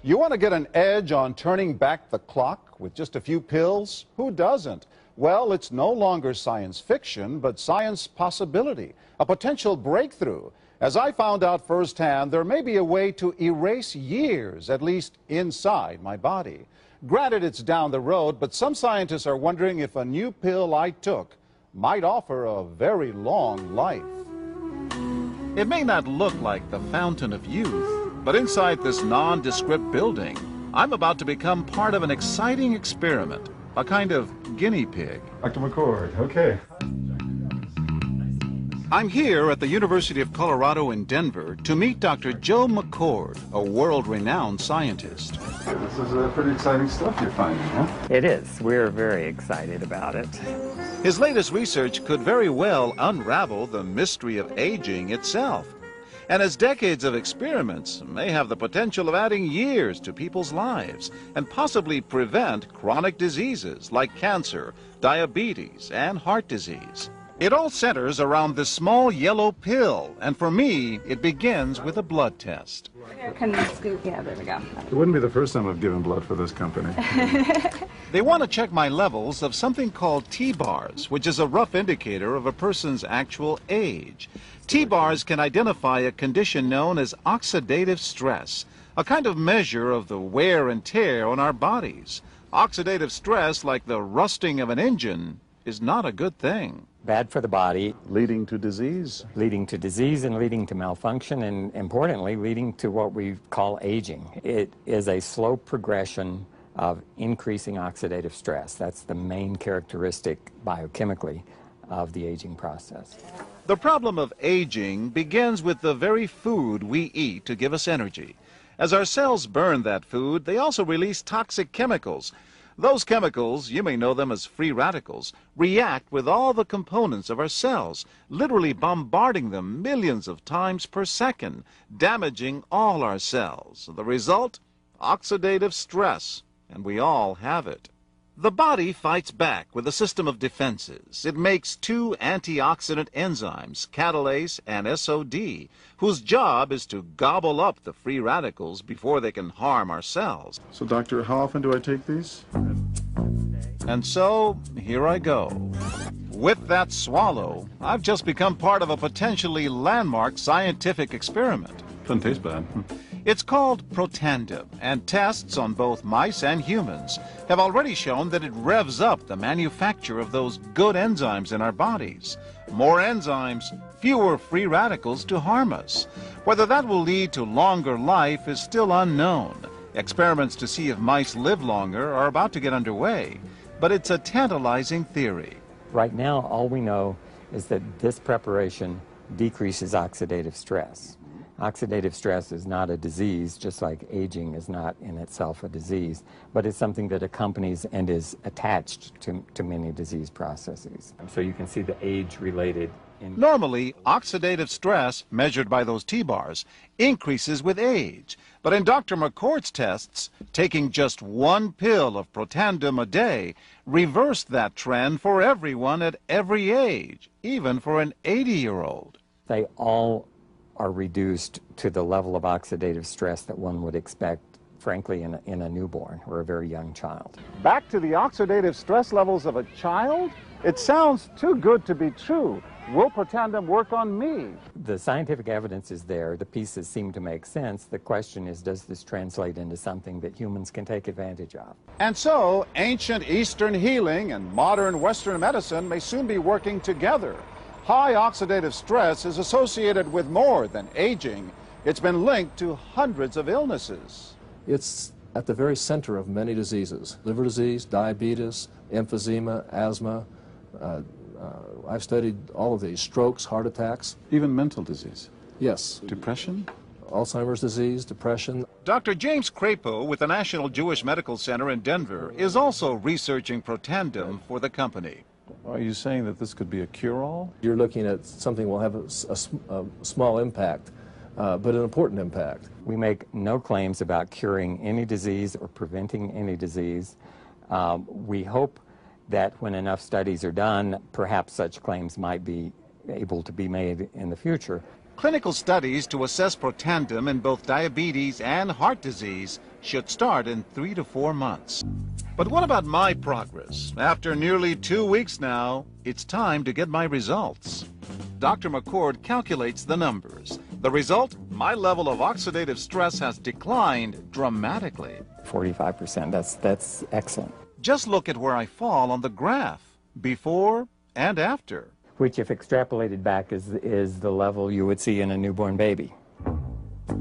You want to get an edge on turning back the clock with just a few pills? Who doesn't? Well, it's no longer science fiction, but science possibility, a potential breakthrough. As I found out firsthand, there may be a way to erase years, at least inside my body. Granted, it's down the road, but some scientists are wondering if a new pill I took might offer a very long life. It may not look like the fountain of youth, but inside this nondescript building, I'm about to become part of an exciting experiment, a kind of guinea pig. Dr. McCord, okay. I'm here at the University of Colorado in Denver to meet Dr. Joe McCord, a world-renowned scientist. This is pretty exciting stuff you're finding, huh? It is. We're very excited about it. His latest research could very well unravel the mystery of aging itself. And his decades of experiments may have the potential of adding years to people's lives and possibly prevent chronic diseases like cancer, diabetes, and heart disease. It all centers around this small yellow pill, and for me, it begins with a blood test. Can we scoop? Yeah, there we go. It wouldn't be the first time I've given blood for this company. They want to check my levels of something called T-bars, which is a rough indicator of a person's actual age. T-bars can identify a condition known as oxidative stress, a kind of measure of the wear and tear on our bodies. Oxidative stress, like the rusting of an engine, is not a good thing. Bad for the body. Leading to disease? Leading to disease and leading to malfunction, and importantly, leading to what we call aging. It is a slow progression of increasing oxidative stress. That's the main characteristic biochemically of the aging process. The problem of aging begins with the very food we eat to give us energy. As our cells burn that food, they also release toxic chemicals. Those chemicals, you may know them as free radicals, react with all the components of our cells, literally bombarding them millions of times per second, damaging all our cells. The result? Oxidative stress, and we all have it. The body fights back with a system of defenses. It makes two antioxidant enzymes, catalase and SOD, whose job is to gobble up the free radicals before they can harm our cells. So, doctor, how often do I take these? And so, here I go. With that swallow, I've just become part of a potentially landmark scientific experiment. Doesn't taste bad. It's called Protandim, and tests on both mice and humans have already shown that it revs up the manufacture of those good enzymes in our bodies. More enzymes, fewer free radicals to harm us. Whether that will lead to longer life is still unknown. Experiments to see if mice live longer are about to get underway, but it's a tantalizing theory. Right now, all we know is that this preparation decreases oxidative stress. Oxidative stress is not a disease, just like aging is not in itself a disease, but it's something that accompanies and is attached to many disease processes. So you can see the age-related. Normally, oxidative stress, measured by those T-bars, increases with age. But in Dr. McCord's tests, taking just one pill of Protandim a day reversed that trend for everyone at every age, even for an 80-year-old. They all are reduced to the level of oxidative stress that one would expect, frankly, in a newborn or a very young child. Back to the oxidative stress levels of a child? It sounds too good to be true. Will Protandim work on me? The scientific evidence is there. The pieces seem to make sense. The question is, does this translate into something that humans can take advantage of? And so, ancient Eastern healing and modern Western medicine may soon be working together. High oxidative stress is associated with more than aging. It's been linked to hundreds of illnesses. It's at the very center of many diseases: liver disease, diabetes, emphysema, asthma. I've studied all of these: strokes, heart attacks. Even mental disease? Yes. Depression? Alzheimer's disease, depression. Dr. James Crapo with the National Jewish Medical Center in Denver is also researching Protandim for the company. Are you saying that this could be a cure-all? You're looking at something that will have a small impact, but an important impact. We make no claims about curing any disease or preventing any disease. We hope that when enough studies are done, perhaps such claims might be able to be made in the future. Clinical studies to assess Protandim in both diabetes and heart disease should start in 3 to 4 months. But what about my progress? After nearly 2 weeks now, it's time to get my results. Dr. McCord calculates the numbers. The result? My level of oxidative stress has declined dramatically. 45%, that's excellent. Just look at where I fall on the graph, before and after. Which, if extrapolated back, is the level you would see in a newborn baby.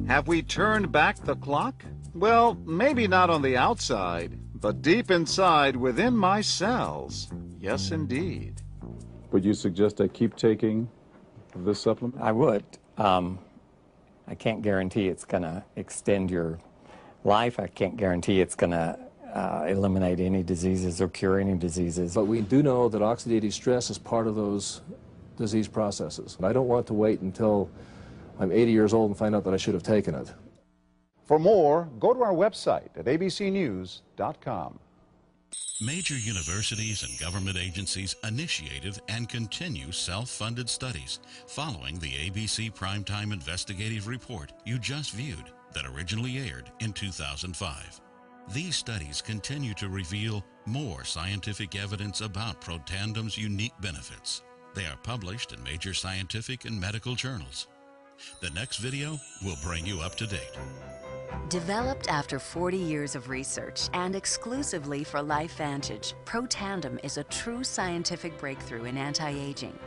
Have we turned back the clock? Well, maybe not on the outside, but deep inside within my cells. Yes, indeed. Would you suggest I keep taking this supplement? I would. I can't guarantee it's going to extend your life. I can't guarantee it's going to eliminate any diseases or cure any diseases. But we do know that oxidative stress is part of those disease processes. I don't want to wait until I'm 80 years old and find out that I should have taken it. For more, go to our website at abcnews.com. Major universities and government agencies initiated and continue self-funded studies following the ABC Primetime investigative report you just viewed that originally aired in 2005. These studies continue to reveal more scientific evidence about Protandem's unique benefits. They are published in major scientific and medical journals. The next video will bring you up to date. Developed after 40 years of research and exclusively for LifeVantage, Protandem is a true scientific breakthrough in anti-aging.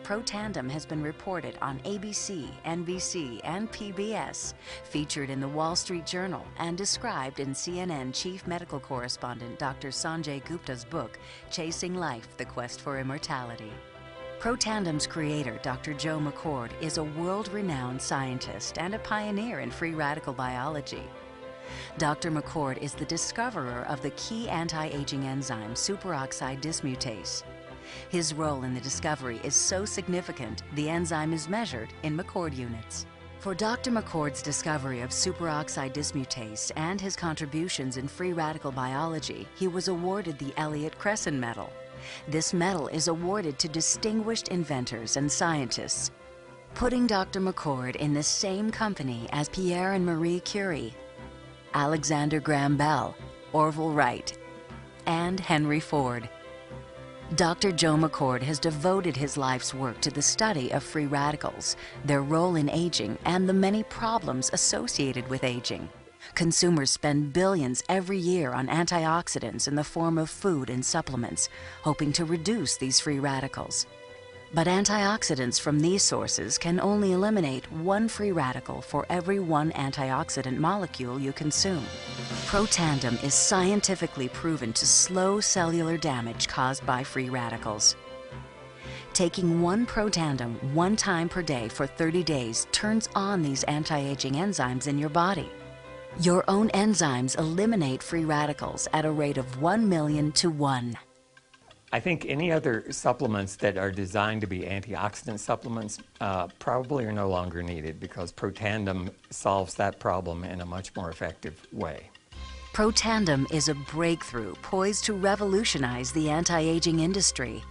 Protandem has been reported on ABC, NBC, and PBS, featured in the Wall Street Journal, and described in CNN Chief Medical Correspondent Dr. Sanjay Gupta's book, Chasing Life, The Quest for Immortality. Protandem's creator, Dr. Joe McCord, is a world-renowned scientist and a pioneer in free radical biology. Dr. McCord is the discoverer of the key anti-aging enzyme superoxide dismutase. His role in the discovery is so significant, the enzyme is measured in McCord units. For Dr. McCord's discovery of superoxide dismutase and his contributions in free radical biology, he was awarded the Elliott-Cresson Medal. This medal is awarded to distinguished inventors and scientists, putting Dr. McCord in the same company as Pierre and Marie Curie, Alexander Graham Bell, Orville Wright, and Henry Ford. Dr. Joe McCord has devoted his life's work to the study of free radicals, their role in aging, and the many problems associated with aging. Consumers spend billions every year on antioxidants in the form of food and supplements, hoping to reduce these free radicals. But antioxidants from these sources can only eliminate one free radical for every one antioxidant molecule you consume. Protandem is scientifically proven to slow cellular damage caused by free radicals. Taking one Protandem 1 time per day for 30 days turns on these anti-aging enzymes in your body. Your own enzymes eliminate free radicals at a rate of 1 million to 1. I think any other supplements that are designed to be antioxidant supplements probably are no longer needed because Protandem solves that problem in a much more effective way. Protandem is a breakthrough poised to revolutionize the anti-aging industry.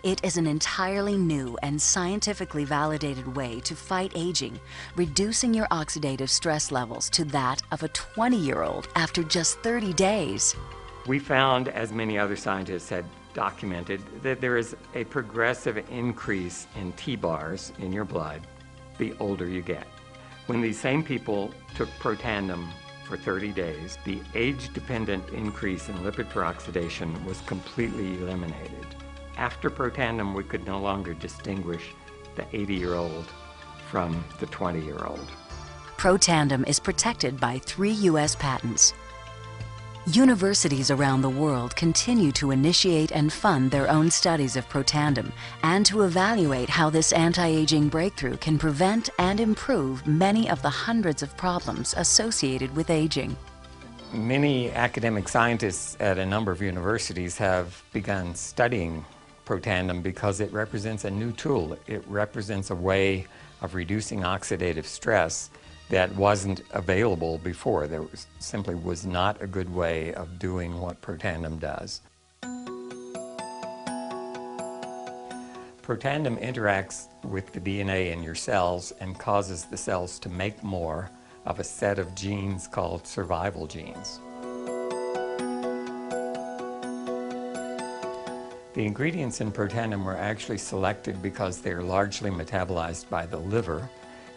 It is an entirely new and scientifically validated way to fight aging, reducing your oxidative stress levels to that of a 20-year-old after just 30 days. We found, as many other scientists had documented, that there is a progressive increase in T-bars in your blood the older you get. When these same people took Protandem for 30 days, the age-dependent increase in lipid peroxidation was completely eliminated. After Protandem, we could no longer distinguish the 80-year-old from the 20-year-old. Protandem is protected by 3 U.S. patents. Universities around the world continue to initiate and fund their own studies of Protandem and to evaluate how this anti-aging breakthrough can prevent and improve many of the hundreds of problems associated with aging. Many academic scientists at a number of universities have begun studying Protandem because it represents a new tool. It represents a way of reducing oxidative stress that wasn't available before. There simply was not a good way of doing what Protandem does. Protandem interacts with the DNA in your cells and causes the cells to make more of a set of genes called survival genes. The ingredients in Protandim were actually selected because they are largely metabolized by the liver,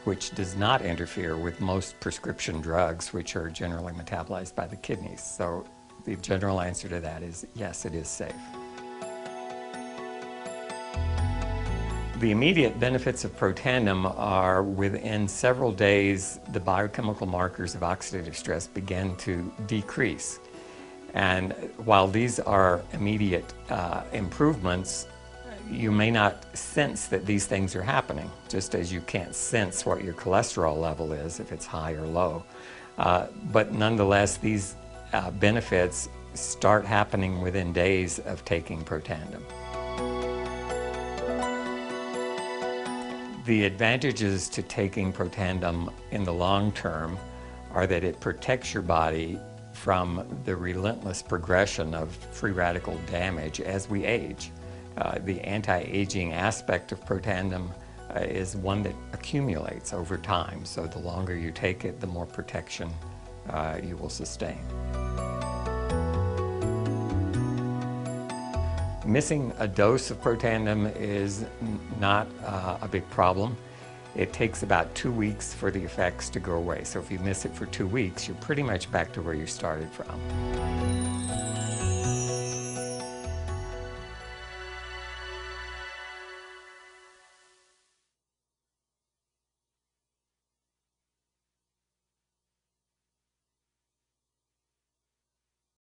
which does not interfere with most prescription drugs, which are generally metabolized by the kidneys. So the general answer to that is yes, it is safe. The immediate benefits of Protandim are within several days, the biochemical markers of oxidative stress begin to decrease. And while these are immediate improvements, you may not sense that these things are happening, just as you can't sense what your cholesterol level is, if it's high or low. But nonetheless, these benefits start happening within days of taking Protandim. The advantages to taking Protandim in the long term are that it protects your body from the relentless progression of free radical damage as we age. The anti-aging aspect of Protandim is one that accumulates over time, so the longer you take it, the more protection you will sustain. Missing a dose of Protandim is not a big problem. It takes about 2 weeks for the effects to go away. So if you miss it for 2 weeks, you're pretty much back to where you started from.